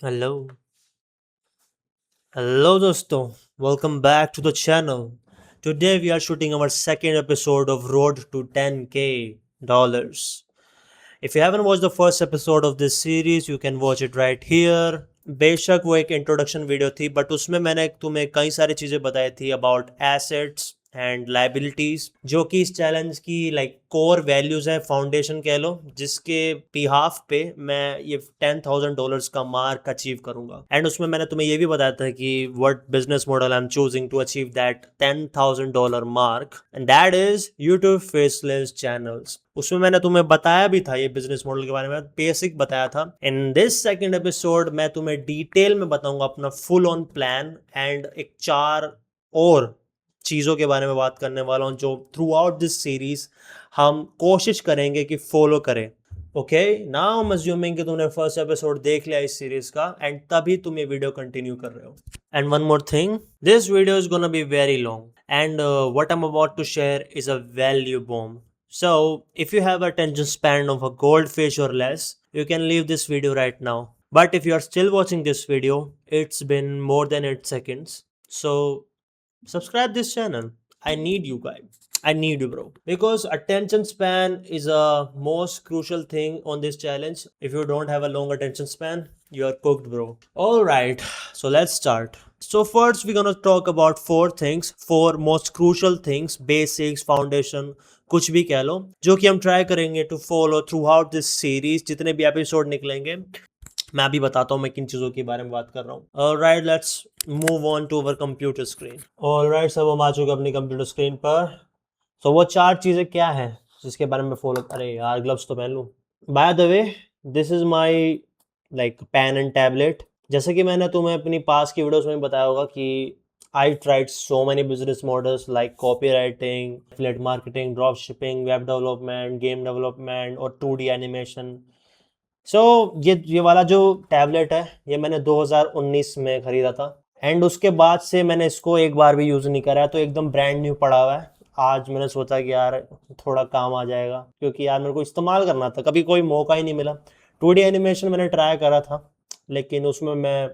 Hello. Hello दोस्तों. Welcome back to the channel. Today we are shooting our second episode of Road to 10k dollars. If you haven't watched the first episode of this series, you can watch it right here. बेशक वो एक introduction video थी but उसमें मैंने तुम्हें कई सारी चीज़ें बताई थी अबाउट एसेट्स एंड लाइबिलिटीज जो कि इस चैलेंज की कोर वैल्यूज है, फाउंडेशन कह लो, जिसके बिहाफ पे मैं ये $10,000 का मार्क अचीव करूंगा. एंड उसमें मैंने तुम्हें ये भी बताया था कि what business model I am choosing to achieve that $10,000 mark, and that is YouTube faceless channels. उसमें मैंने तुम्हें बताया भी था ये बिजनेस मॉडल के बारे में, बेसिक बताया था. इन दिस सेकंड एपिसोड मैं तुम्हें डिटेल में बताऊंगा अपना फुल ऑन प्लान एंड एक चार और चीज़ों के बारे में बात करने वाला हूँ जो थ्रू आउट दिस सीरीज हम कोशिश करेंगे कि फॉलो करें. Okay, now I am assuming कि तुमने फर्स्ट एपिसोड देख लिया इस सीरीज का एंड तभी तुम ये वीडियो कंटिन्यू कर रहे हो. And one more thing, this video is gonna be very long and what I am about to share is a value bomb. So, if you have attention span of a goldfish or less, you can leave this video right now. But if you are still watching this video, it's been more than 8 seconds. So, subscribe this channel. I need you guys. I need you, bro. Because attention span is a most crucial thing on this challenge. If you don't have a long attention span, you are cooked, bro. Alright, so let's start. So first we're gonna talk about four things, four most crucial things, basics, foundation, कुछ भी कह लो, जो कि हम try करेंगे to follow throughout this series. जितने भी episode निकलेंगे मैं अभी बताता हूँ मैं किन चीज़ों के बारे में बात कर रहा हूँ. Alright, let's move on to our computer screen. Alright, सब हम आ चुके अपनी कंप्यूटर स्क्रीन पर. सो वो चार चीज़ें क्या है जिसके बारे में फॉलो. अरे यार, ग्लव्स तो पहन लूँ. By the way, this is my pen and tablet. जैसे कि मैंने तुम्हें अपनी पास की वीडियोस में बताया होगा कि I tried so many business models like copywriting, affiliate marketing, drop shipping, web development, game development और 2D animation. सो ये वाला जो टैबलेट है ये मैंने 2019 में ख़रीदा था एंड उसके बाद से मैंने इसको एक बार भी यूज़ नहीं करा है, तो एकदम ब्रांड न्यू पड़ा हुआ है. आज मैंने सोचा कि यार थोड़ा काम आ जाएगा, क्योंकि यार मेरे को इस्तेमाल करना था, कभी कोई मौका ही नहीं मिला. 2D एनिमेशन मैंने ट्राई करा था लेकिन उसमें मैं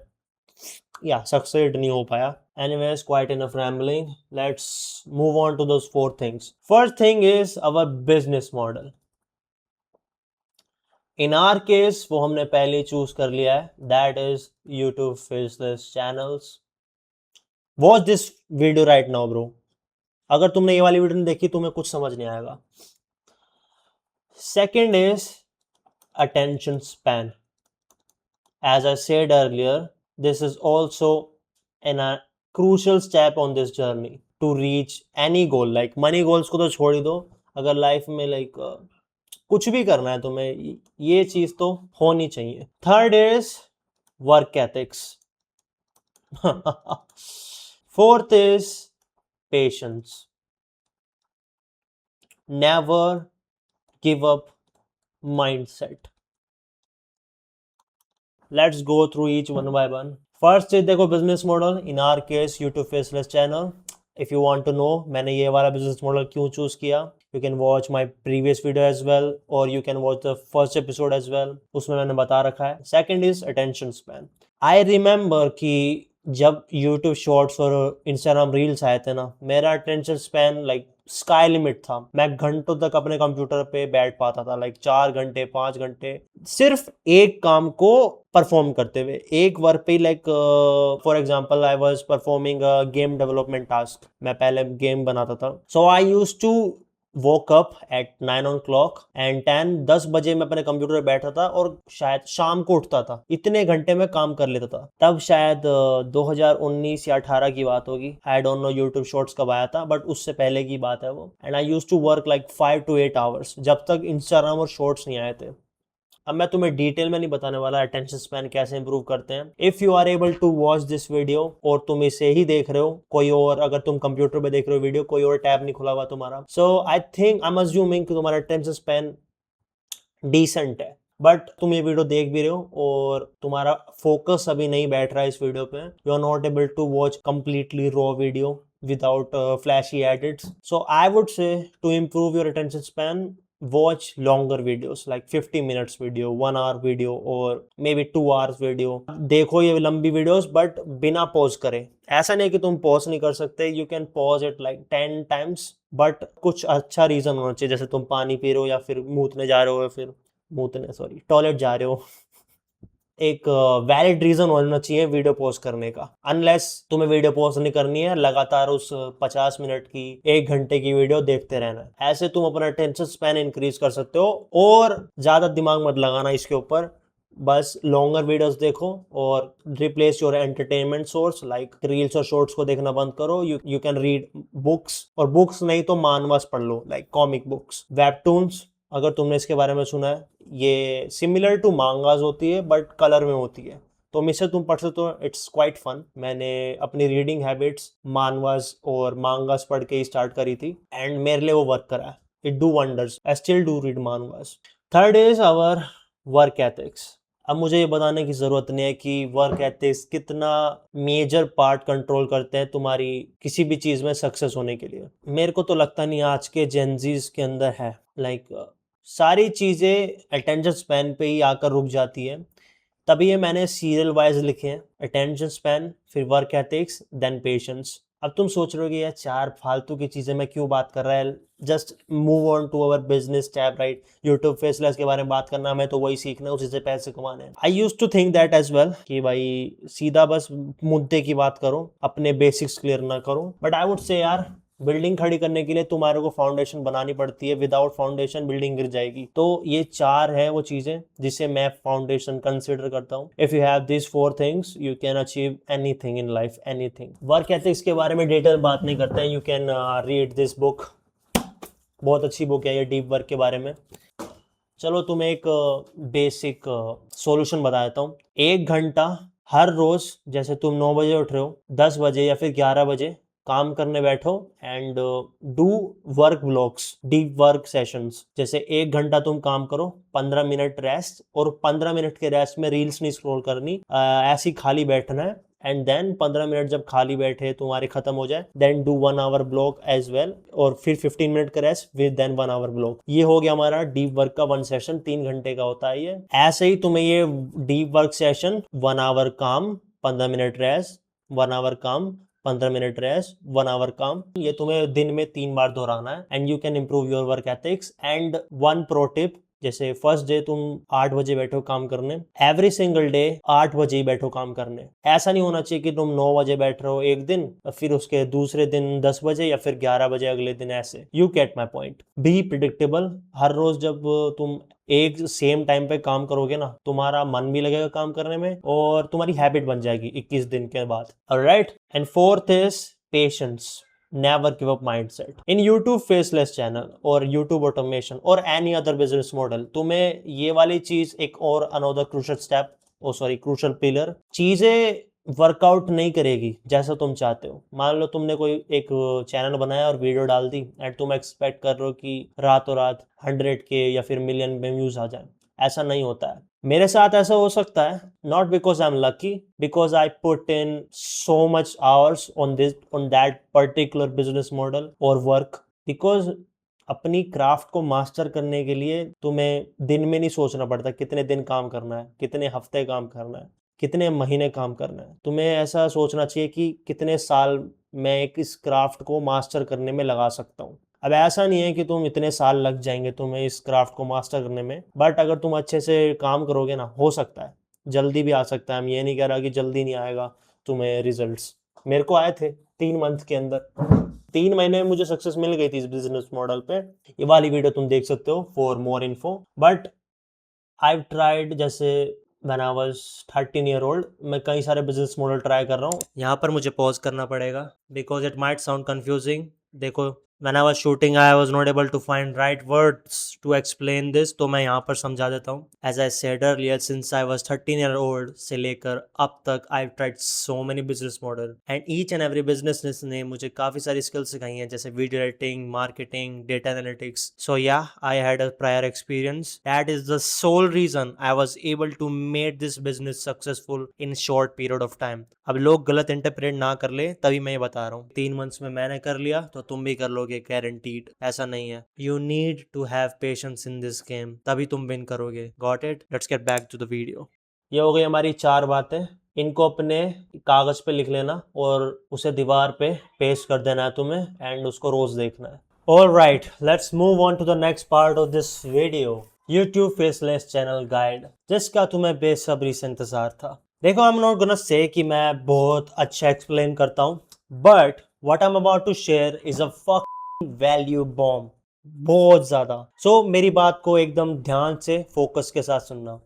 सक्सेड नहीं हो पाया. Anyways, quite enough rambling. Let's move on to those four things. First thing is our business model. In our case वो हमने पहले चूज कर लिया है, that is YouTube faceless channels. Watch this video right now bro. अगर तुमने ये वाली वीडियो नहीं देखी तुम्हें कुछ समझ नहीं आएगा. Second is attention span. As I said earlier, this is also a crucial step on this journey to reach any goal. Like money goals को तो छोड़ ही दो, अगर लाइफ में कुछ भी करना है तुम्हें, ये चीज तो होनी चाहिए. Third is work ethics. Fourth is patience. Never give up mindset. Let's go through each one by one. First is देखो business model. In our case YouTube faceless channel. If you want to know मैंने ये वाला business model क्यों choose किया, you can watch my previous video as well or you can watch the first episode as well. उसमें मैंने बता रखा है. Second is attention span. I remember कि जब YouTube Shorts और Instagram Reels आए थे ना, मेरा attention span स्काई लिमिट था. मैं घंटों तक अपने कंप्यूटर पे बैठ पाता था, 4 घंटे 5 घंटे सिर्फ एक काम को परफॉर्म करते हुए, एक वर्क पे. For example I was performing a game development task. मैं पहले गेम बनाता था. So I used to woke up at 9 o'clock and 10 बजे मैं अपने कंप्यूटर पे बैठा था और शायद शाम को उठता था. इतने घंटे में काम कर लेता था. तब शायद 2019 या 18 की बात होगी. I don't know YouTube shorts कब आया था, बट उससे पहले की बात है वो. And I used to work 5 to 8 hours जब तक इंस्टाग्राम और शॉर्ट्स नहीं आए थे. अब मैं तुम्हें डिटेल में नहीं बताने वाला अटेंशन स्पैन कैसे इंप्रूव करते हैं. If you are able to watch this video और तुम इसे ही देख रहे हो, कोई और, अगर तुम कंप्यूटर पे देख रहे हो वीडियो, कोई और टैब नहीं खुला हुआ तुम्हारा, so I think I am assuming कि तुम्हारा अटेंशन स्पैन डिसेंट है. बट तुम ये वीडियो देख भी रहे हो और तुम्हारा फोकस अभी नहीं बैठ रहा है इस वीडियो पे. You are not able to watch completely raw video without flashy edits. So I would say to improve your attention span, watch longer videos like 50 minutes video, 1 hour video or maybe 2 hours video. देखो ये लंबी videos but बिना pause करे. ऐसा नहीं कि तुम pause नहीं कर सकते, you can pause it like 10 times, but कुछ अच्छा रीजन होना चाहिए, जैसे तुम पानी पी रहे हो या फिर मूतने जा रहे हो या फिर टॉयलेट जा रहे हो. एक वैलिड रीजन होना चाहिए वीडियो पोस्ट करने का. अनलेस तुम्हें वीडियो पोस्ट नहीं करनी है, लगातार उस 50 मिनट की 1 घंटे की वीडियो देखते रहना है. ऐसे तुम अपना अटेंशन स्पैन इंक्रीज कर सकते हो. और ज्यादा दिमाग मत लगाना इसके ऊपर, बस लॉन्गर वीडियोस देखो और replace your entertainment source like reels और शॉर्ट्स को देखना बंद करो. यू कैन रीड बुक्स, और बुक्स नहीं तो मानवास पढ़ लो लाइक कॉमिक बुक्स, वेबटून्स. अगर तुमने इसके बारे में सुना है, ये सिमिलर टू मांगास होती है बट कलर में होती है, तो मिससे तुम पढ़ सकते हो. It's quite fun. मैंने अपनी रीडिंग हैबिट्स मानवास और मांगास पढ़ के ही स्टार्ट करी थी एंड मेरे लिए वो वर्क करा है. It do wonders. I still do read manhwas. Third is our work ethics. अब मुझे ये बताने की ज़रूरत नहीं है कि वर्क एथिक्स कितना मेजर पार्ट कंट्रोल करते हैं तुम्हारी किसी भी चीज़ में सक्सेस होने के लिए. मेरे को तो लगता नहीं आज के जेनजीज के अंदर है. लाइक सारी चीज़ें अटेंशन स्पैन पे ही आकर रुक जाती है. तभी ये मैंने सीरियल वाइज लिखे हैं, अटेंशन स्पैन, फिर वर्क एथिक्स, देन पेशेंस. अब तुम सोच रहे हो कि यार चार फालतू की चीज़ें मैं क्यों बात कर रहा है, just move on to our business tab, right. YouTube faceless के बारे में बात करना, हमें तो वही सीखना है, उसी से पैसे कमाने हैं. I use to think that as well कि भाई सीधा बस मुद्दे की बात करो, अपने बेसिक्स क्लियर ना करो. बट आई वुड से यार बिल्डिंग खड़ी करने के लिए तुम्हारे को फाउंडेशन बनानी पड़ती है. विदाउट फाउंडेशन बिल्डिंग गिर जाएगी. तो ये चार है वो चीजें जिसे मैं फाउंडेशन कंसिडर करता हूँ. If you have this 4 things you can achieve anything in life, anything. Work ethics के बारे में डिटेल बात नहीं करते हैं. You can read this book. बहुत अच्छी बुक है ये डीप वर्क के बारे में. चलो तुम्हें एक बेसिक सॉल्यूशन बता देता हूँ. 1 घंटा हर रोज, जैसे तुम 9 बजे उठ रहे हो, 10 बजे या फिर 11 बजे काम करने बैठो and do work blocks, deep work sessions. जैसे 1 घंटा तुम काम करो, 15 मिनट रेस्ट, और 15 मिनट के रेस्ट में रील्स नहीं स्क्रॉल करनी, ऐसे ही खाली बैठना है. एंड देन 15 मिनट जब खाली बैठे तुम्हारे खत्म हो जाए, then do 1 hour block as well, और फिर 15 मिनट का rest, with then 1 hour block. ये हो गया हमारा डीप वर्क का 1 सेशन. 3 घंटे का होता है ये. ऐसे ही तुम्हें ये डीप वर्क सेशन 1 आवर काम, 15 मिनट रेस्ट, 1 आवर काम, 15 मिनट रेस्ट, 1 आवर काम, ये तुम्हें दिन में 3 बार दोहराना है. And you can improve your work ethics. And one pro tip, जैसे फर्स्ट डे तुम 8 बजे बैठो काम करने, एवरी सिंगल डे 8 बजे ही बैठो काम करने. ऐसा नहीं होना चाहिए कि तुम 9 बजे बैठ रहे हो एक दिन, फिर उसके दूसरे दिन 10 बजे या फिर 11 बजे अगले दिन. ऐसे you get my point. Be predictable. हर रोज जब तुम एक सेम टाइम पे काम करोगे ना, तुम्हारा मन भी लगेगा काम करने में और तुम्हारी हैबिट बन जाएगी 21 दिन के बाद. Alright. And fourth is patience. never give up mindset. In YouTube faceless channel or YouTube automation or any other business model, तुम्हें ये वाली चीज एक और another crucial step, crucial pillar, चीजें वर्कआउट नहीं करेगी जैसा तुम चाहते हो. मान लो तुमने कोई एक चैनल बनाया और वीडियो डाल दी एंड तुम एक्सपेक्ट कर रहे हो कि रातों रात 100K या फिर मिलियन में व्यूज आ जाए. ऐसा नहीं होता है. मेरे साथ ऐसा हो सकता है, not because I am lucky, because I put in so much hours on that particular business model और वर्क. बिकॉज अपनी क्राफ्ट को मास्टर करने के लिए तुम्हें दिन में नहीं सोचना पड़ता कितने दिन काम करना है, कितने हफ्ते काम करना है, कितने महीने काम करना है. तुम्हें ऐसा सोचना चाहिए कि कितने साल मैं इस क्राफ्ट को मास्टर करने में लगा सकता हूँ. अब ऐसा नहीं है कि तुम इतने साल लग जाएंगे तुम्हें इस क्राफ्ट को मास्टर करने में, बट अगर तुम अच्छे से काम करोगे ना, हो सकता है जल्दी भी आ सकता है. हम ये नहीं कह रहा कि जल्दी नहीं आएगा तुम्हें रिजल्ट्स. मेरे को आए थे 3 मंथ के अंदर. 3 महीने में मुझे सक्सेस मिल गई थी इस बिजनेस मॉडल पे. ये वाली वीडियो तुम देख सकते हो for more info. But I tried, जैसे when I was 13 year old, मैं कई सारे बिजनेस मॉडल ट्राई कर रहा हूँ. यहाँ पर मुझे पॉज करना पड़ेगा because it might sound confusing. देखो, when I was shooting I was not able to find right words to explain this, तो मैं यहाँ पर समझा देता हूँ. As I said earlier, since I was 13 year old से लेकर अब तक I've tried so many business model and each and every business ने मुझे काफ़ी सारी skills सिखाई हैं, जैसे video editing, marketing, data analytics. So yeah, I had a prior experience. That is the sole reason I was able to make this business successful in short period of time. अब लोग गलत interpret ना कर ले, तभी मैं ये बता रहा हूँ. 3 मंथ्स में मैंने कर लिया तो तुम भी कर लोगे करोगे गारंटीड, ऐसा नहीं है। You need to have patience in this game, तभी तुम विन करोगे। Got it? Let's get back to the video. ये हो गई हमारी 4 बातें। इनको अपने कागज पे लिख लेना और उसे दीवार पे पेस्ट कर देना है तुम्हें, एंड उसको रोज देखना है। Alright, let's move on to the next part of this video. YouTube Faceless Channel Guide, जिसका तुम्हें बेसब्री से इंतजार था। देखो, I'm not gonna say कि मैं बहुत अच्छा एक्सप्लेन करता हूँ, but what I'm about to share is a fucking value bomb, बहुत ज्यादा। So मेरी बात को एकदम ध्यान से फोकस के साथ सुनना।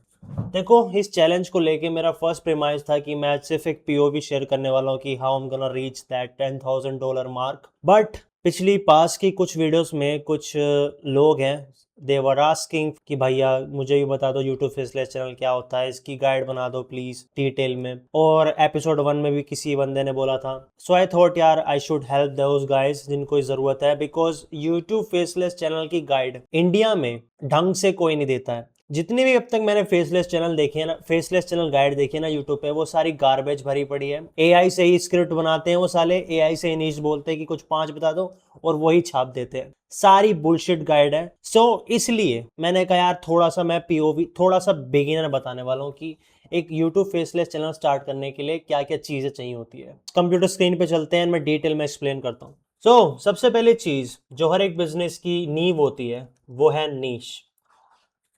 देखो, इस चैलेंज को लेके मेरा फर्स्ट प्रीमाइस था कि मैं सिर्फ एक पीओवी शेयर करने वाला हूँ कि how I am gonna reach that $10,000 mark. But पिछली पास की कुछ वीडियोस में कुछ लोग हैं, दे वर आस्किंग कि भैया मुझे भी बता दो यूट्यूब फेसलेस चैनल क्या होता है, इसकी गाइड बना दो प्लीज डिटेल में। और एपिसोड 1 में भी किसी बंदे ने बोला था। सो आई थॉट यार I should help those guys जिनको जरूरत है, बिकॉज यूट्यूब फेसलेस चैनल की गाइड इंडिया में ढंग से कोई नहीं देता है। जितने भी अब तक मैंने फेसलेस चैनल देखे हैं ना, फेसलेस चैनल गाइड देखी है ना यूट्यूब पे, वो सारी गार्बेज भरी पड़ी है। एआई से ही स्क्रिप्ट बनाते हैं वो साले, एआई से ही नीच बोलते हैं कि कुछ 5 बता दो और वही छाप देते हैं। सारी बुलशिट गाइड है। सो इसलिए मैंने कहा यार थोड़ा सा मैं पीओवी, थोड़ा सा बिगिनर बताने वाला हूँ कि एक यूट्यूब फेसलेस चैनल स्टार्ट करने के लिए क्या क्या चीजें चाहिए होती है। कंप्यूटर स्क्रीन पे चलते हैं, मैं डिटेल में एक्सप्लेन करता हूँ। सो सबसे पहले चीज जो हर एक बिजनेस की नींव होती है वो है नीश।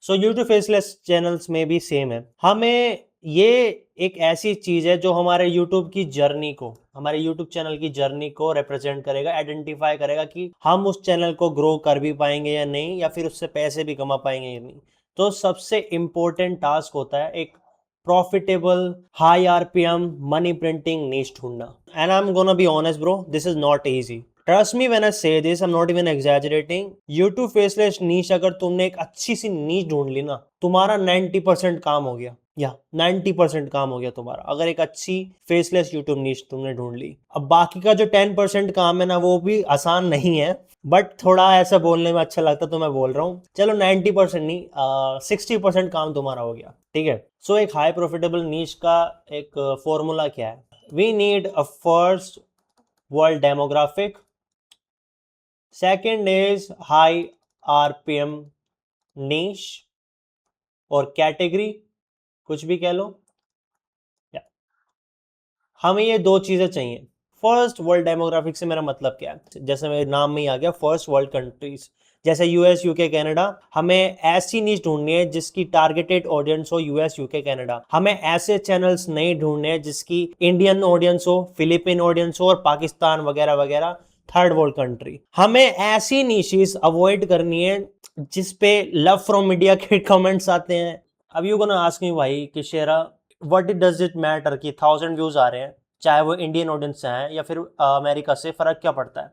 सो यूट्यूब फेसलेस चैनल्स में भी सेम है। हमें ये एक ऐसी चीज है जो हमारे यूट्यूब की जर्नी को, हमारे यूट्यूब चैनल की जर्नी को रिप्रेजेंट करेगा, आइडेंटिफाई करेगा कि हम उस चैनल को ग्रो कर भी पाएंगे या नहीं, या फिर उससे पैसे भी कमा पाएंगे या नहीं। तो सबसे इंपॉर्टेंट टास्क होता है एक profitable high RPM money printing niche ढूंढना। And I am gonna be honest bro, this is not easy. Trust me when I say this, I'm not even exaggerating. YouTube faceless niche अगर तुमने एक अच्छी सी नीच ढूंढ ली ना, तुम्हारा 90% काम हो गया, या 90% काम हो गया तुम्हारा, अगर एक अच्छी फेसलेस यूट्यूब नीच तुमने ढूंढ ली। अब बाकी का जो 10% काम है ना, वो भी आसान नहीं है, बट थोड़ा ऐसा बोलने में अच्छा लगता तो मैं बोल रहा हूँ। चलो 90% नहीं, 60% काम तुम्हारा हो गया, ठीक है। सो एक हाई प्रॉफिटेबल नीच का एक फॉर्मूला क्या है? We need a first world demographic, second is high RPM niche और कैटेगरी, कुछ भी कह लो। हमें ये 2 चीजें चाहिए। फर्स्ट वर्ल्ड डेमोग्राफिक से मेरा मतलब क्या है? जैसे मेरे नाम में ही आ गया फर्स्ट वर्ल्ड कंट्रीज, जैसे यूएस यूके कनाडा। हमें ऐसी नीच ढूंढनी है जिसकी टारगेटेड ऑडियंस हो यूएस यूके कनाडा। हमें ऐसे चैनल्स नहीं ढूंढने जिसकी इंडियन ऑडियंस हो, फिलिपिन ऑडियंस हो और पाकिस्तान वगैरह वगैरह, थर्ड वर्ल्ड कंट्री। हमें ऐसी नीशेस अवॉइड करनी है जिसपे लव फ्रॉम इंडिया के कमेंट्स आते हैं। अब यू गोना आस्क मी भाई कि शेरा व्हाट डज इट मैटर कि 1000 व्यूज आ रहे हैं, चाहे वो इंडियन ऑडियंस से हैं या फिर अमेरिका से, फर्क क्या पड़ता है?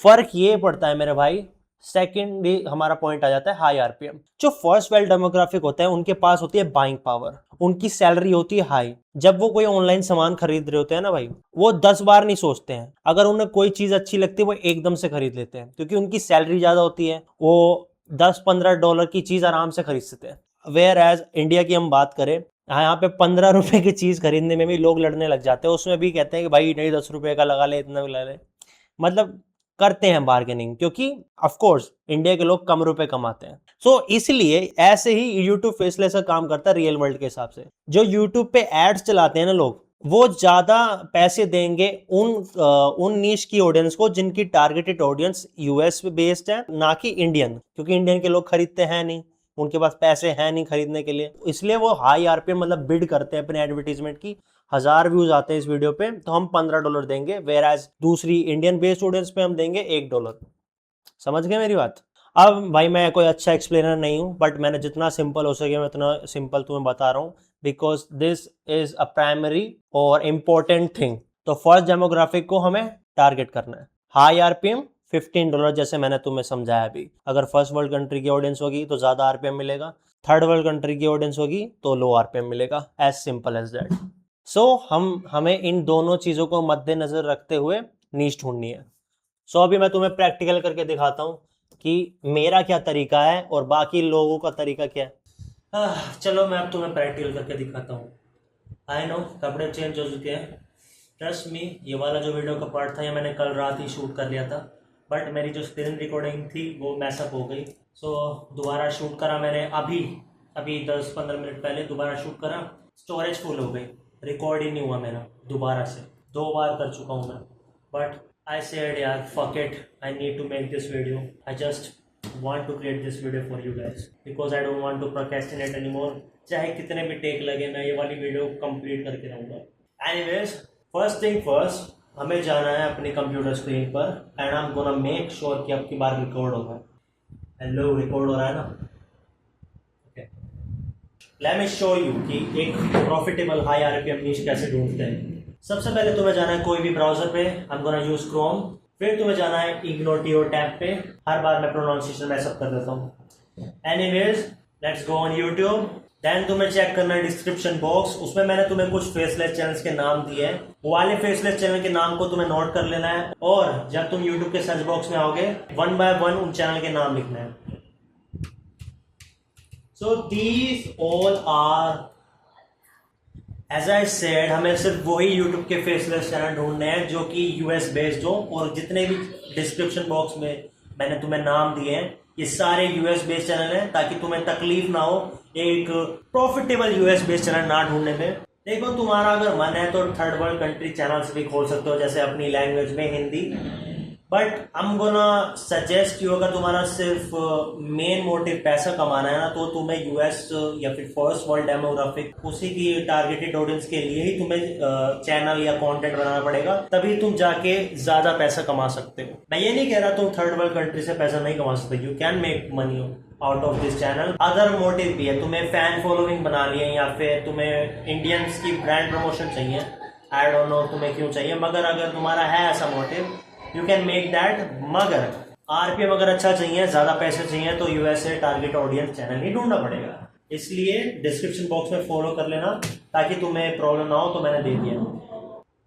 फर्क ये पड़ता है मेरे भाई, सेकंड हमारा पॉइंट आ जाता है हाई आरपीएम। जो फर्स्ट वर्ल्ड डेमोग्राफिक होता है उनके पास होती है बाइंग पावर, उनकी सैलरी होती है हाई। जब वो कोई ऑनलाइन सामान खरीद रहे होते हैं ना भाई, वो 10 बार नहीं सोचते हैं। अगर उन्हें कोई चीज अच्छी लगती है वो एकदम से खरीद लेते हैं, क्योंकि उनकी सैलरी ज्यादा होती है। वो $10-15 की चीज आराम से खरीद सकते हैं। वेयर एज इंडिया की हम बात करें, हाँ, यहाँ पे 15 रुपए की चीज खरीदने में भी लोग लड़ने लग जाते हैं। उसमें भी कहते हैं कि भाई नहीं 10 रुपए का लगा ले, इतना भी लगा ले, मतलब करते हैं बार्गेनिंग, क्योंकि ऑफ कोर्स इंडिया के लोग कम रुपए कमाते हैं। सो इसलिए ऐसे ही यूट्यूब फेसलेस का काम करता है रियल वर्ल्ड के हिसाब से। जो यूट्यूब पे एड्स चलाते हैं ना लोग, वो ज्यादा पैसे देंगे उन नीश की ऑडियंस को जिनकी टारगेटेड ऑडियंस यूएस बेस्ड है, ना कि इंडियन, क्योंकि इंडियन के लोग खरीदते हैं नहीं, उनके पास पैसे हैं नहीं खरीदने के लिए। इसलिए वो हाई आरपीएम मतलब बिड करते हैं अपने एडवर्टीजमेंट की। 1000 व्यूज आते हैं इस वीडियो पे तो हम $15 देंगे, वेयर एज दूसरी इंडियन बेस्ड ऑडियंस पे हम देंगे $1। समझ गए मेरी बात? अब भाई मैं कोई अच्छा एक्सप्लेनर नहीं हूं, बट मैंने जितना सिंपल हो सके मैं उतना सिंपल तुम्हें बता रहा हूं, because this is a primary और इंपॉर्टेंट थिंग। तो फर्स्ट डेमोग्राफिक को हमें टारगेट करना है, हाई आरपीएम $15, जैसे मैंने तुम्हें समझाया अभी। अगर फर्स्ट वर्ल्ड कंट्री की ऑडियंस होगी तो ज्यादा आरपीएम मिलेगा, थर्ड वर्ल्ड कंट्री की ऑडियंस होगी तो लो आरपीएम मिलेगा, एज सिंपल एज दैट। सो हमें इन दोनों चीजों को मद्देनजर रखते हुए नीश ढूंढनी है। सो अभी मैं तुम्हें प्रैक्टिकल करके दिखाता हूँ कि मेरा क्या तरीका है और बाकी लोगों का तरीका क्या है। चलो मैं अब तुम्हें प्रैक्टिकल करके दिखाता हूँ। आई नो कपड़े चेंज हो चुके हैं, ट्रस्ट मी। ये वाला जो वीडियो का पार्ट था ये मैंने कल रात ही शूट कर लिया था, बट मेरी जो स्क्रीन रिकॉर्डिंग थी वो मैसअप हो गई। सो दोबारा शूट करा मैंने अभी अभी 10-15 मिनट पहले दोबारा शूट करा, स्टोरेज फुल हो गई, रिकॉर्ड ही नहीं हुआ मेरा। दोबारा से 2 बार कर चुका हूँ मैं, बट आई सेड यार fuck it, I need to make this video, I just want to create this video for you guys because I don't want to procrastinate anymore। चाहे कितने भी टेक लगे मैं ये वाली वीडियो कंप्लीट करके रहूँगा। एनीवेज, फर्स्ट थिंग फर्स्ट, हमें जाना है अपनी कंप्यूटर स्क्रीन पर and I am gonna make sure कि अब की बार रिकॉर्ड होगा। हेलो, रिकॉर्ड हो रहा है ना? Okay, late me show you कि एक प्रॉफिटेबल हाई आरपीएम नीश कैसे ढूंढते हैं। सबसे पहले तुम्हें जाना है कोई भी ब्राउजर पे, आई एम गोना यूज क्रोम। फिर तुम्हें जाना है इग्नोटियो टैब पे, हर बार मैं प्रोनाउंसिएशन मैसअप कर देता हूँ। Anyways, let's go on YouTube. Then तुम्हें चेक करना है डिस्क्रिप्शन बॉक्स, उसमें मैंने तुम्हें कुछ फेसलेस चैनल्स के नाम दिए हैं, वो वाले फेसलेस चैनल के नाम को तुम्हें नोट कर लेना है और जब तुम यूट्यूब के सर्च बॉक्स में आओगे 1 बाय 1 उन चैनल के नाम लिखना है। So these all are, as I said, हमें सिर्फ वही यूट्यूब के फेसलेस चैनल ढूंढने हैं जो कि यूएस बेस्ड हो, और जितने भी डिस्क्रिप्शन बॉक्स में मैंने तुम्हें नाम दिए हैं ये सारे यूएस बेस्ड चैनल हैं, ताकि तुम्हें तकलीफ ना हो एक प्रॉफिटेबल यूएस बेस्ड चैनल ना ढूंढने में। देखो, तुम्हारा अगर मन है तो थर्ड वर्ल्ड कंट्री चैनल्स भी खोल सकते हो, जैसे अपनी लैंग्वेज में Hindi, but I am gonna suggest you, अगर तुम्हारा सिर्फ मेन मोटिव पैसा कमाना है ना, तो तुम्हें यूएस या फिर फर्स्ट वर्ल्ड डेमोग्राफिक उसी की टारगेटेड ऑडियंस के लिए ही तुम्हें चैनल या कंटेंट बनाना पड़ेगा, तभी तुम जाके ज्यादा पैसा कमा सकते हो। मैं ये नहीं कह रहा तुम थर्ड वर्ल्ड कंट्री से पैसा नहीं कमा सकते, you can make money out of this channel. Other motive भी है, तुम्हें फैन फॉलोइंग बनानी है या फिर तुम्हें इंडियंस की ब्रांड प्रमोशन चाहिए, आई डोंट नो तुम्हें क्यों चाहिए, मगर अगर तुम्हारा है ऐसा motive you can make that. मगर आरपीएम अगर अच्छा चाहिए, ज्यादा पैसे चाहिए, तो यूएसए टारगेट ऑडियंस चैनल ही ढूंढना पड़ेगा। इसलिए डिस्क्रिप्शन बॉक्स में फॉलो कर लेना ताकि तुम्हें प्रॉब्लम ना हो, तो मैंने दे दिया।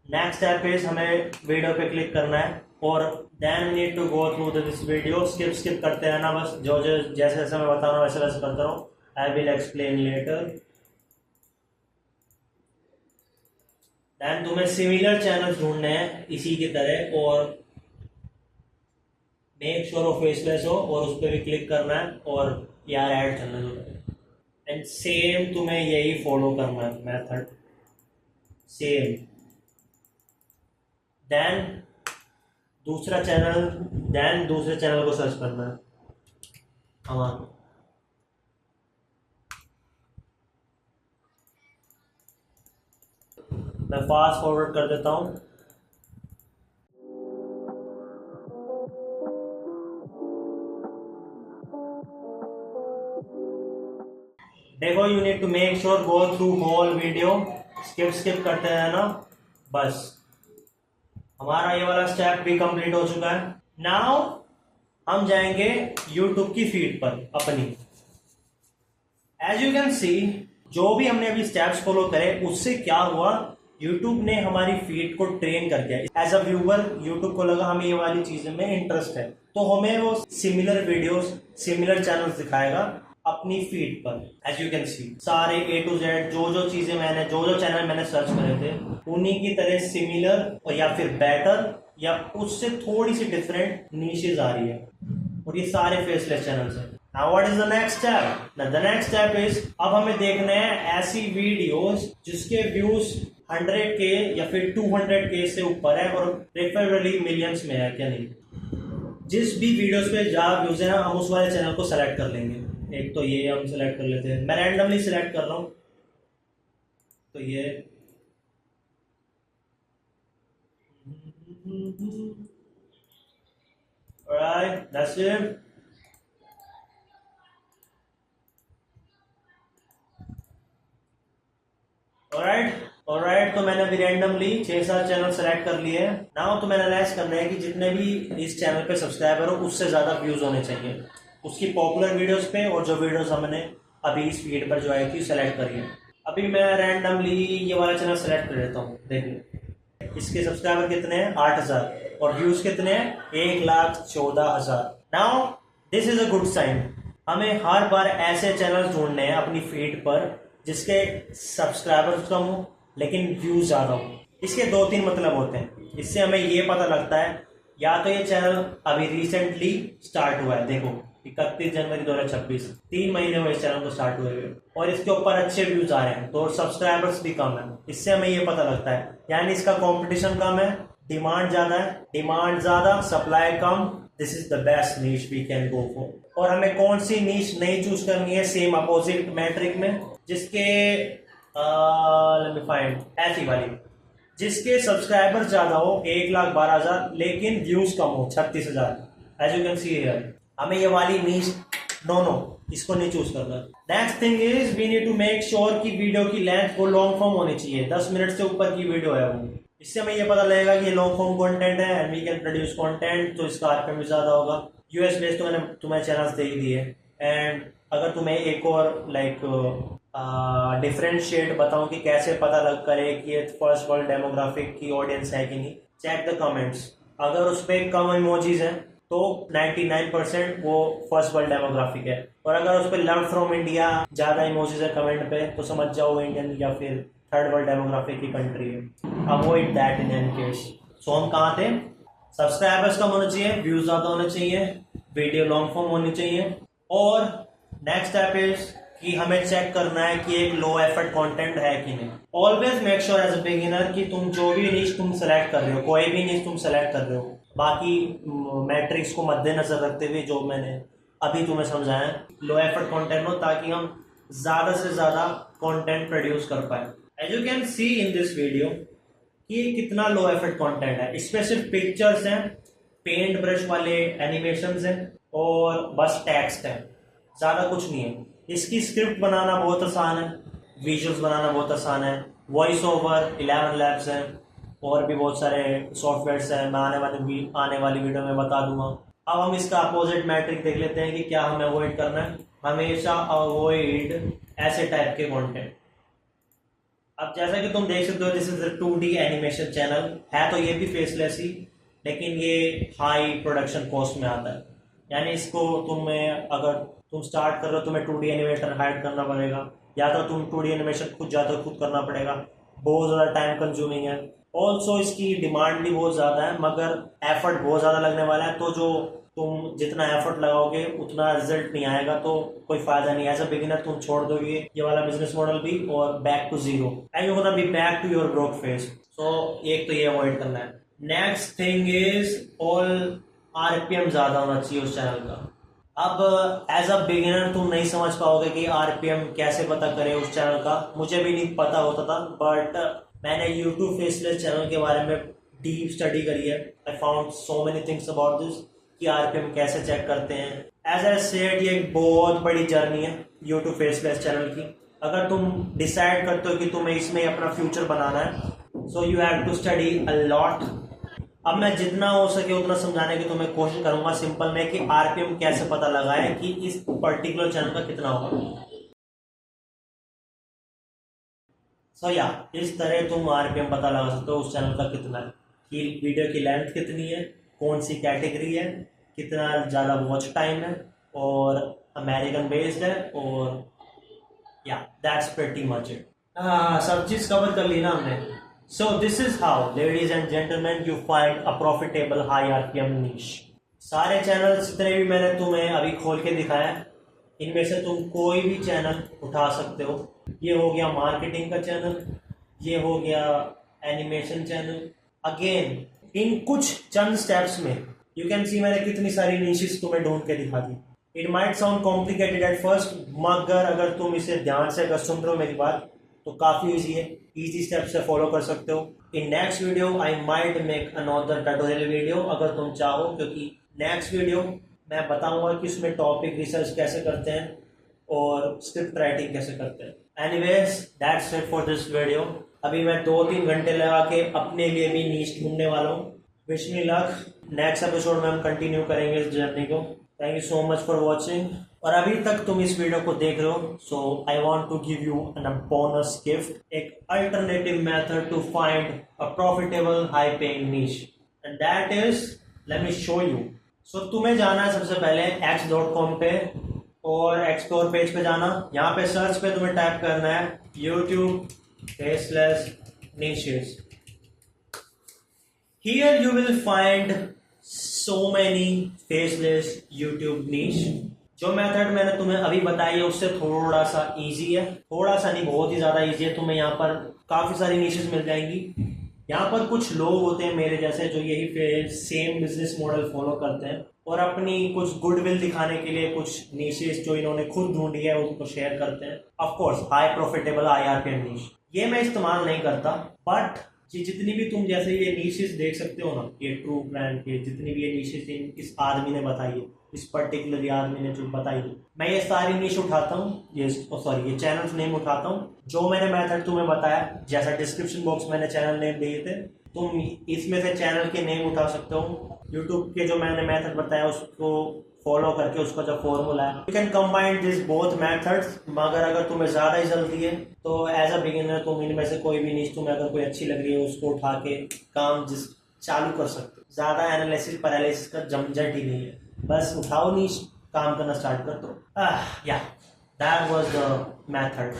नेक्स्ट स्टेप इज हमें वीडियो पे क्लिक करना है और then we need to go through this video. Skip करते रहना, बस जो जैसे जैसे मैं बता रहा हूँ वैसे वैसे करते रहो, I will explain later. Then तुम्हें सिमिलर चैनल ढूंढने हैं इसी की तरह और मेक श्योर वो फेसलेस हो, और उस पर भी क्लिक करना है और यार ऐड करना है। एंड सेम तुम्हें यही फॉलो करना है मेथड, सेम। देन दूसरे चैनल को सर्च करना है। हाँ, मैं फास्ट फॉरवर्ड कर देता हूँ। देखो, you need to make sure go through whole video, skip करते रहना। बस हमारा ये वाला स्टेप भी कंप्लीट हो चुका है। नाउ हम जाएंगे यूट्यूब की फीड पर अपनी। एज यू कैन सी, जो भी हमने अभी स्टेप्स फॉलो करे उससे क्या हुआ, यूट्यूब ने हमारी फीड को ट्रेन कर दिया। एज अ व्यूअर यूट्यूब को लगा हमें ये वाली चीजें में इंटरेस्ट है, तो हमें वो सिमिलर वीडियोस, सिमिलर चैनल्स दिखाएगा अपनी फीड पर। एज यू कैन सी, सारे A to Z जो चीजें मैंने जो चैनल मैंने सर्च करे थे उन्हीं की तरह सिमिलर और या फिर बेटर या उससे थोड़ी सी डिफरेंट नीशेस आ रही है, और ये सारे फेसलेस चैनल्स हैं। Now what is the next step? The next step is, अब हमें देखना है ऐसी वीडियोस जिसके व्यूज 100K या फिर 200K से ऊपर है और प्रेफरेबली मिलियंस में है क्या नहीं। जिस भी वीडियोस पे ज्यादा व्यूज है ना, हम उस वाले चैनल को सेलेक्ट कर लेंगे। एक तो ये हम सेलेक्ट कर लेते हैं, मैं रैंडमली सेलेक्ट कर रहा हूँ, तो ये alright, that's it। ऑलराइट, तो मैंने अभी रैंडमली 6-7 चैनल सेलेक्ट कर लिए हैं। नाउ तो मैंने एनालाइज करना है कि जितने भी इस चैनल पे सब्सक्राइबर हो उससे ज्यादा व्यूज होने चाहिए उसकी पॉपुलर वीडियोस पे, और जो वीडियोस हमने अभी इस फीड पर जो आई थी सेलेक्ट करी है। अभी मैं रैंडमली ये वाला चैनल सेलेक्ट कर लेता हूँ। देखिए इसके सब्सक्राइबर कितने हैं, 8000, और व्यूज कितने हैं, 1,14,000। Now this is a good sign. हमें हर बार ऐसे चैनल ढूंढने हैं अपनी फीड पर जिसके सब्सक्राइबर्स कम हो लेकिन व्यूज ज्यादा हो। इसके 2-3 मतलब होते हैं। इससे हमें ये पता लगता है या तो ये चैनल अभी रिसेंटली स्टार्ट हुआ है, देखो 31 जनवरी 2026, 3 महीने हुए इस चैनल को स्टार्ट हुए हुए, और इसके ऊपर अच्छे व्यूज आ रहे हैं, तो सब्सक्राइबर्स भी कम है। इससे हमें ये पता लगता है यानी इसका कंपटीशन कम है, डिमांड ज्यादा है, डिमांड ज्यादा सप्लाई कम, this is the best niche we can go for. और हमें कौन सी नीश नहीं चूज करनी है सेम अपोजिट मैट्रिक में, जिसके लेट मी फाइंड ऐसी वाली, जिसके सब्सक्राइबर ज्यादा हो 1,12,000 लेकिन व्यूज कम हो 36,000। As you can see here, हमें ये वाली नीश नो इसको नहीं चूज करना। Next thing is we need to make sure कि वीडियो की लेंथ वो लॉन्ग फॉर्म होनी चाहिए, 10 मिनट से ऊपर की वीडियो है वो। इससे हमें ये पता लगेगा कि ये लॉन्ग फॉर्म कंटेंट है and we can produce content, तो इसका आरपीएम भी ज्यादा होगा। यूएस बेस्ड तो मैंने तुम्हें चैनल्स दे ही दिए। एंड अगर तुम्हें एक और लाइक डिफरेंशिएट बताऊं कि कैसे पता लग करे कि ये फर्स्ट वर्ल्ड डेमोग्राफिक की ऑडियंस है कि नहीं, चेक द कमेंट्स। अगर उस पर कम इमोजीज हैं तो 99% वो फर्स्ट वर्ल्ड डेमोग्राफिक है, और अगर उस पर लर्न फ्रॉम इंडिया ज्यादा इमोजीज है कमेंट पे तो समझ जाओ इंडियन या फिर थर्ड वर्ल्ड डेमोग्राफिक की कंट्री है। Avoid that in any case. So हम कहाँ थे, सब्सक्राइबर्स कम होने चाहिए, व्यूज ज्यादा होने चाहिए, वीडियो लॉन्ग फॉर्म होनी चाहिए, और नेक्स्ट स्टेप इज कि हमें चेक करना है कि एक लो एफर्ट कंटेंट है कि नहीं। Always make sure as a beginner कि तुम जो भी नीश तुम सेलेक्ट कर रहे हो, कोई भी नीश तुम सेलेक्ट कर रहे हो, बाकी मैट्रिक्स को मद्देनजर रखते हुए जो मैंने अभी तुम्हें समझाया है, लो एफर्ट कंटेंट हो ताकि हम ज्यादा से ज्यादा कंटेंट प्रोड्यूस कर पाए। As you can see in this video कि कितना लो एफर्ट कंटेंट है। इसमें सिर्फ पिक्चर्स हैं, पेंट ब्रश वाले एनिमेशंस हैं और बस टेक्स्ट है, ज्यादा कुछ नहीं है। इसकी स्क्रिप्ट बनाना बहुत आसान है, विजुअल्स बनाना बहुत आसान है, वॉइस ओवर 11 लैब्स हैं, और भी बहुत सारे सॉफ्टवेयर्स हैं, मैं आने वाली वीडियो में बता दूंगा। अब हम इसका अपोजिट मैट्रिक देख लेते हैं कि क्या हमें अवॉइड करना है। हमेशा अवॉइड ऐसे टाइप के कंटेंट। अब जैसा कि तुम देख सकते हो this is 2D animation channel है, तो ये भी फेसलेस ही, लेकिन ये हाई प्रोडक्शन कॉस्ट में आता है। यानी इसको तुम्हें अगर तुम स्टार्ट कर रहे हो तुम्हें 2D एनिमेटर हायर करना पड़ेगा, या तो तुम 2D एनिमेशन खुद करना पड़ेगा, बहुत ज़्यादा टाइम कंज्यूमिंग है। ऑल्सो इसकी डिमांड भी बहुत ज़्यादा है, मगर एफर्ट बहुत ज़्यादा लगने वाला है, तो जो तुम जितना एफर्ट लगाओगे उतना रिजल्ट नहीं आएगा, तो कोई फायदा नहीं। एज अ बिगिनर तुम छोड़ दोगे ये वाला बिजनेस मॉडल भी और back to zero, and you gonna be back to your growth phase. So एक तो ये अवॉइड करना है। Next thing is all RPM ज्यादा होना चाहिए उस चैनल का। अब एज अ बिगिनर तुम नहीं समझ पाओगे कि आरपीएम कैसे पता करें उस चैनल का, मुझे भी नहीं पता होता था, बट मैंने यूट्यूब फेसलेस चैनल के बारे में डीप स्टडी करी है। I found so many things about this कि आरपीएम कैसे चेक करते हैं। एज आई सेड ये एक बहुत बड़ी जर्नी है यूट्यूब फेसलेस चैनल की। अगर तुम डिसाइड करते हो कि तुम्हें इसमें अपना फ्यूचर बनाना है, so you have to study a lot. अब मैं जितना हो सके उतना समझाने की तुम्हें कोशिश करूंगा सिंपल में कि आरपीएम कैसे पता लगाए कि इस पर्टिकुलर चैनल का कितना होगा। सो या इस तरह तुम आरपीएम पता लगा सकते हो उस चैनल का कितना है, कि वीडियो की लेंथ कितनी है, कौन सी कैटेगरी है, कितना ज़्यादा वॉच टाइम है, और अमेरिकन बेस्ड है, और या दैट्स प्रीटी मच इट। सब चीज़ कवर कर ली ना हमने। So this is how, ladies and gentlemen, you find a profitable high RPM niche. सारे चैनल जितने भी मैंने तुम्हें अभी खोल के दिखाया है, इनमें से तुम कोई भी चैनल उठा सकते हो। ये हो गया मार्केटिंग का चैनल, ये हो गया एनिमेशन चैनल। अगेन इन कुछ चंद स्टेप्स में यू कैन सी मैंने कितनी सारी नीशेस तुम्हें ढूंढ के दिखा दी। It might sound complicated at first, मगर अगर तुम इसे ध्यान से अगर सुन रहे हो मेरी बात तो काफ़ी ईजी है, इजी स्टेप से फॉलो कर सकते हो। In next video I might make another tutorial video अगर तुम चाहो, क्योंकि नेक्स्ट वीडियो मैं बताऊंगा कि उसमें टॉपिक रिसर्च कैसे करते हैं और स्क्रिप्ट राइटिंग कैसे करते हैं। Anyways that's it for this video. अभी मैं 2-3 घंटे लगा के अपने लिए भी नीश ढूंढने वाला हूँ। Wish me luck. Next episode में हम कंटिन्यू करेंगे इस जर्नी को। Thank you so much for watching. और अभी तक तुम इस वीडियो को देख रहे हो, so I want to give you an bonus gift, एक alternative method to find a profitable high paying niche, and that is, let me show you. So तुम्हें जाना है सबसे पहले x.com पे और एक्सप्लोर पेज पे जाना। यहाँ पे सर्च पे तुम्हें टाइप करना है YouTube faceless niches. Here you will find so many faceless YouTube niche. जो मेथड मैंने तुम्हें अभी बताई है उससे थोड़ा सा इजी है, थोड़ा सा नहीं बहुत ही ज़्यादा इजी है। तुम्हें यहाँ पर काफ़ी सारी नीशेस मिल जाएंगी। यहाँ पर कुछ लोग होते हैं मेरे जैसे जो यही सेम बिजनेस मॉडल फॉलो करते हैं और अपनी कुछ गुडविल दिखाने के लिए कुछ नीशेस जो इन्होंने खुद ढूंढी है उनको शेयर करते हैं। Of course high profitable IRPM नीश ये मैं इस्तेमाल नहीं करता, बट ये जितनी भी तुम जैसे ये नीशेस देख सकते हो ना, ये ट्रू ब्रांड के जितनी भी ये नीशेस इस आदमी ने बताई है, इस पर्टिकुलर आदमी ने जो बताई है, मैं ये सारी नीश उठाता हूँ, ये सॉरी ये चैनल्स नेम उठाता हूँ जो मैंने मेथड तुम्हें बताया। जैसा डिस्क्रिप्शन बॉक्स मैंने चैनल नेम दिए थे, तुम इसमें से चैनल के नेम उठा सकते हो। यूट्यूब के जो मैंने मेथड बताया उसको फॉलो करके उसका जो फॉर्मूला है, you can combine this both methods. मगर अगर तुम्हें ज़्यादा ही जल्दी है तो एज अ बिगिनर तुम इनमें से कोई भी नीश तुम्हें अगर कोई अच्छी लग रही है उसको उठा के काम चालू कर सकते हो। ज़्यादा एनालिसिस पैरालिसिस का झंझट ही नहीं है, बस उठाओ नीश, काम करना स्टार्ट कर दो। या that was the method.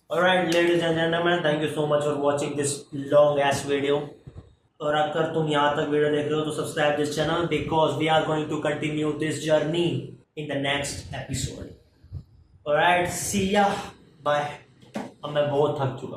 Alright ladies and gentleman, thank you so much for watching this long S video. और अगर तुम यहाँ तक वीडियो देख रहे हो तो subscribe this channel because we are going to continue this journey in the next episode. Alright, see ya bye. अब मैं बहुत थक चुका हूँ।